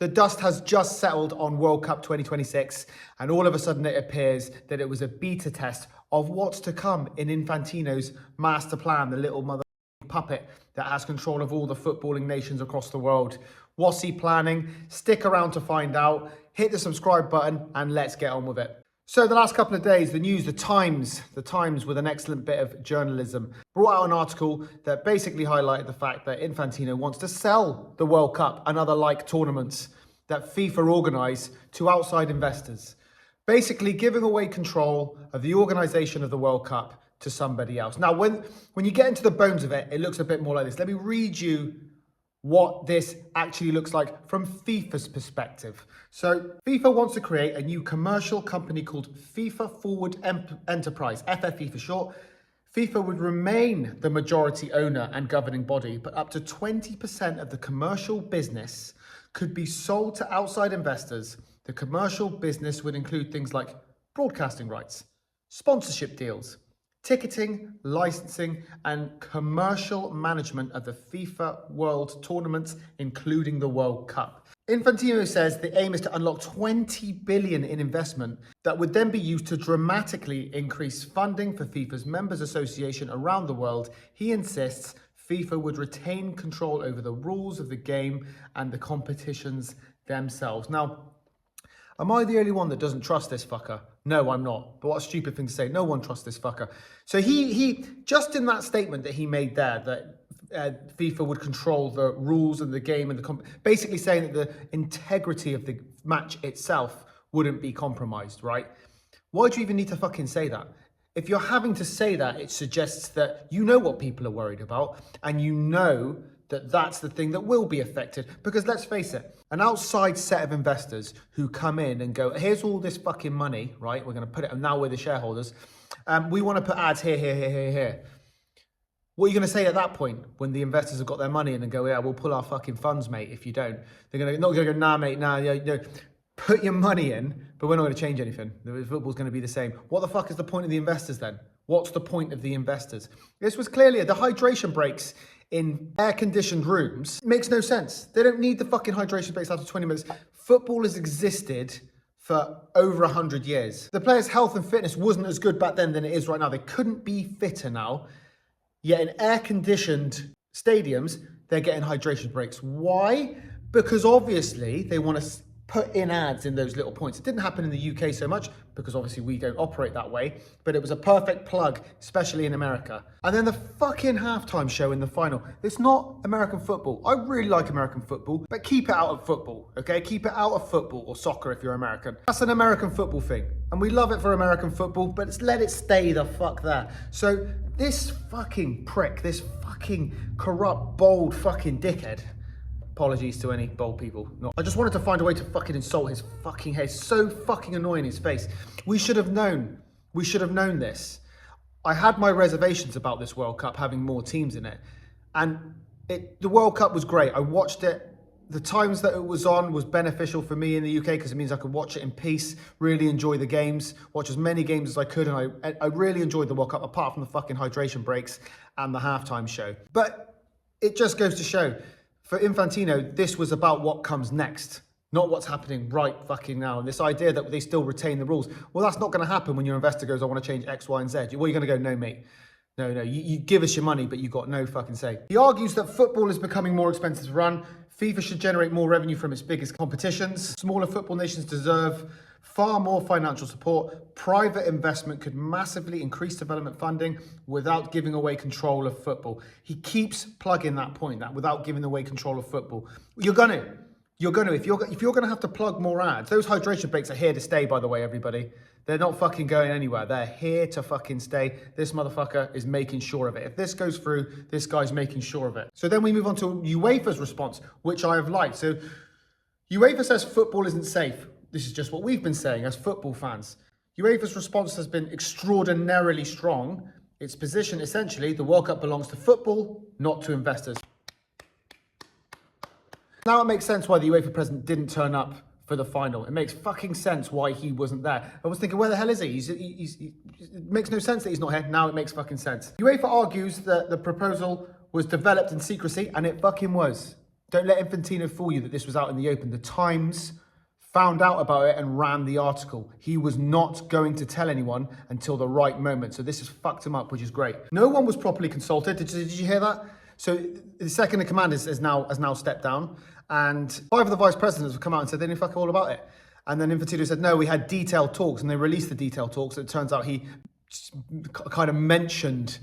The dust has just settled on World Cup 2026, and all of a sudden it appears that it was a beta test of what's to come in Infantino's master plan, the little mother puppet that has control of all the footballing nations across the world. What's he planning? Stick around to find out. Hit the subscribe button and let's get on with it. So the last couple of days, the news, the Times with an excellent bit of journalism, brought out an article that basically highlighted the fact that Infantino wants to sell the World Cup and other like tournaments that FIFA organise to outside investors, basically giving away control of the organisation of the World Cup to somebody else. Now, when you get into the bones of it, it looks a bit more like this. Let me read you what this actually looks like from FIFA's perspective. So FIFA wants to create a new commercial company called FIFA Forward Enterprise, FFE for short. FIFA would remain the majority owner and governing body, but up to 20% of the commercial business could be sold to outside investors. The commercial business would include things like broadcasting rights, sponsorship deals, ticketing, licensing, and commercial management of the FIFA World tournaments, including the World Cup. Infantino says the aim is to unlock 20 billion in investment that would then be used to dramatically increase funding for FIFA's members association around the world. He insists FIFA would retain control over the rules of the game and the competitions themselves. Now, am I the only one that doesn't trust this fucker? No, I'm not. But what a stupid thing to say. No one trusts this fucker. So he just in that statement that he made there, that FIFA would control the rules and the game and basically saying that the integrity of the match itself wouldn't be compromised, right? Why do you even need to fucking say that? If you're having to say that, it suggests that you know what people are worried about and you know that that's the thing that will be affected. Because let's face it, an outside set of investors who come in and go, here's all this fucking money, right? We're going to put it, and now we're the shareholders. We want to put ads here, here, here, here, here. What are you going to say at that point when the investors have got their money in and go, yeah, we'll pull our fucking funds, mate, if you don't? They're not going to go, nah, mate, nah, no. Put your money in, but we're not going to change anything. The football's going to be the same. What the fuck is the point of the investors then? What's the point of the investors? This was clearly the hydration breaks in air-conditioned rooms. It makes no sense. They don't need the fucking hydration breaks after 20 minutes. Football has existed for over 100 years. The players' health and fitness wasn't as good back then than it is right now. They couldn't be fitter now. Yet in air-conditioned stadiums, they're getting hydration breaks. Why? Because obviously they want to put in ads in those little points. It didn't happen in the UK so much because obviously we don't operate that way, but it was a perfect plug, especially in America. And then the fucking halftime show in the final. It's not American football. I really like American football, but keep it out of football, okay? Keep it out of football or soccer if you're American. That's an American football thing. And we love it for American football, but let it stay the fuck there. So this fucking prick, this fucking corrupt, bold fucking dickhead, apologies to any bold people. I just wanted to find a way to fucking insult his fucking head. It's so fucking annoying, his face. We should have known. We should have known this. I had my reservations about this World Cup having more teams in it. And the World Cup was great. I watched it. The times that it was on was beneficial for me in the UK because it means I could watch it in peace, really enjoy the games, watch as many games as I could. And I really enjoyed the World Cup apart from the fucking hydration breaks and the halftime show. But it just goes to show, for Infantino, this was about what comes next, not what's happening right fucking now. And this idea that they still retain the rules, well, that's not going to happen when your investor goes, I want to change X, Y, and Z. Well, you're going to go, no, mate. No, you give us your money, but you got no fucking say. He argues that football is becoming more expensive to run. FIFA should generate more revenue from its biggest competitions. Smaller football nations deserve far more financial support. Private investment could massively increase development funding without giving away control of football. He keeps plugging that point, that without giving away control of football. You're gonna. If you're gonna have to plug more ads, those hydration breaks are here to stay, by the way, everybody. They're not fucking going anywhere. They're here to fucking stay. This motherfucker is making sure of it. If this goes through, this guy's making sure of it. So then we move on to UEFA's response, which I have liked. So UEFA says football isn't safe. This is just what we've been saying as football fans. UEFA's response has been extraordinarily strong. Its position, essentially, the World Cup belongs to football, not to investors. Now it makes sense why the UEFA president didn't turn up for the final. It makes fucking sense why he wasn't there. I was thinking, where the hell is he? It makes no sense that he's not here. Now it makes fucking sense. UEFA argues that the proposal was developed in secrecy, and it fucking was. Don't let Infantino fool you that this was out in the open. The Times found out about it and ran the article. He was not going to tell anyone until the right moment. So this has fucked him up, which is great. No one was properly consulted. Did you hear that? So the second in command has now stepped down, and 5 of the vice presidents have come out and said they didn't fuck all about it. And then Infantino said, no, we had detailed talks, and they released the detailed talks. It turns out he kind of mentioned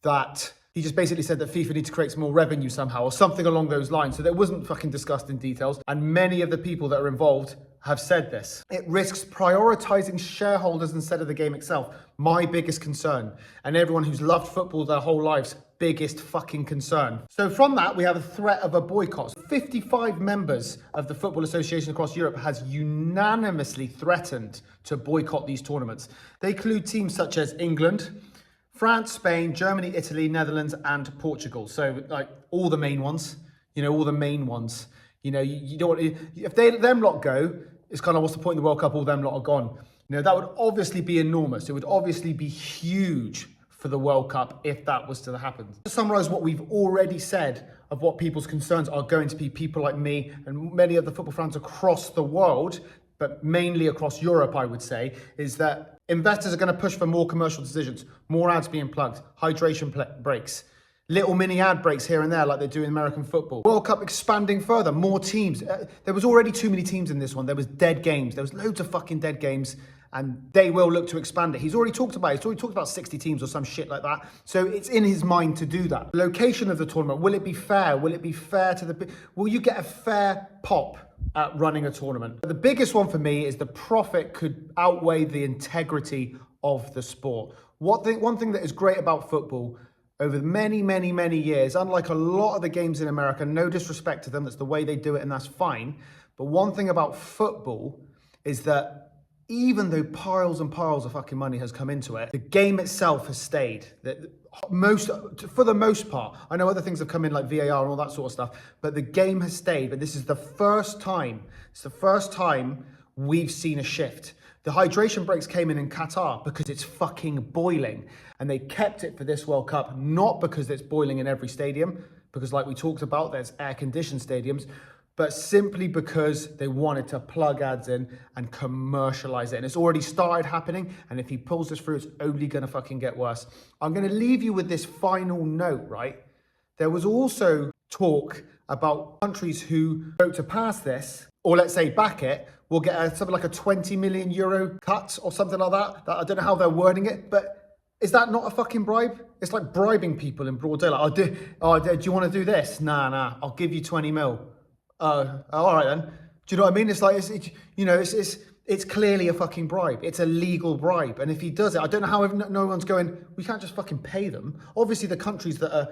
that he just basically said that FIFA needs to create some more revenue somehow or something along those lines. So that wasn't fucking discussed in details. And many of the people that are involved have said this. It risks prioritizing shareholders instead of the game itself. My biggest concern. And everyone who's loved football their whole lives, biggest fucking concern. So from that, we have a threat of a boycott. 55 members of the Football Association across Europe has unanimously threatened to boycott these tournaments. They include teams such as England, France, Spain, Germany, Italy, Netherlands, and Portugal. So like all the main ones, all the main ones. You don't want, if them lot go, it's kind of what's the point in the World Cup, all them lot are gone. That would obviously be enormous. It would obviously be huge for the World Cup if that was to happen. To summarise what we've already said of what people's concerns are going to be, people like me and many other football fans across the world, but mainly across Europe, I would say, is that investors are going to push for more commercial decisions, more ads being plugged, hydration breaks, little mini ad breaks here and there like they do in American football. World Cup expanding further, more teams. There was already too many teams in this one. There was dead games. There was loads of fucking dead games, and they will look to expand it. He's already talked about it. He's already talked about 60 teams or some shit like that. So it's in his mind to do that. The location of the tournament, will it be fair? Will it be fair to will you get a fair pop at running a tournament? The biggest one for me is the profit could outweigh the integrity of the sport. One thing that is great about football over many, many, many years, unlike a lot of the games in America, no disrespect to them, that's the way they do it and that's fine. But one thing about football is that even though piles and piles of fucking money has come into it, the game itself has stayed. For the most part, I know other things have come in like VAR and all that sort of stuff, but the game has stayed. But this is the first time, we've seen a shift. The hydration breaks came in Qatar because it's fucking boiling, and they kept it for this World Cup, not because it's boiling in every stadium, because like we talked about, there's air-conditioned stadiums, but simply because they wanted to plug ads in and commercialize it. And it's already started happening. And if he pulls this through, it's only going to fucking get worse. I'm going to leave you with this final note, right? There was also talk about countries who vote to pass this, or let's say back it, will get something like a 20 million euro cut or something like that. I don't know how they're wording it, but is that not a fucking bribe? It's like bribing people in broad daylight. Do you want to do this? Nah, I'll give you 20 mil. All right then. Do you know what I mean? It's like, it's clearly a fucking bribe. It's a legal bribe. And if he does it, I don't know how no one's going, we can't just fucking pay them. Obviously the countries that are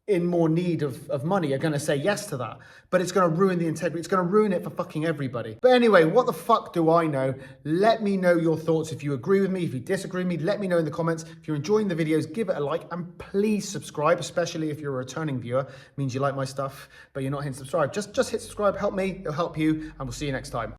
in more need of money are going to say yes to that. But it's going to ruin the integrity. It's going to ruin it for fucking everybody. But anyway, what the fuck do I know? Let me know your thoughts. If you agree with me, if you disagree with me, let me know in the comments. If you're enjoying the videos, give it a like and please subscribe, especially if you're a returning viewer. It means you like my stuff, but you're not hitting subscribe. Just hit subscribe, help me, it'll help you, and we'll see you next time.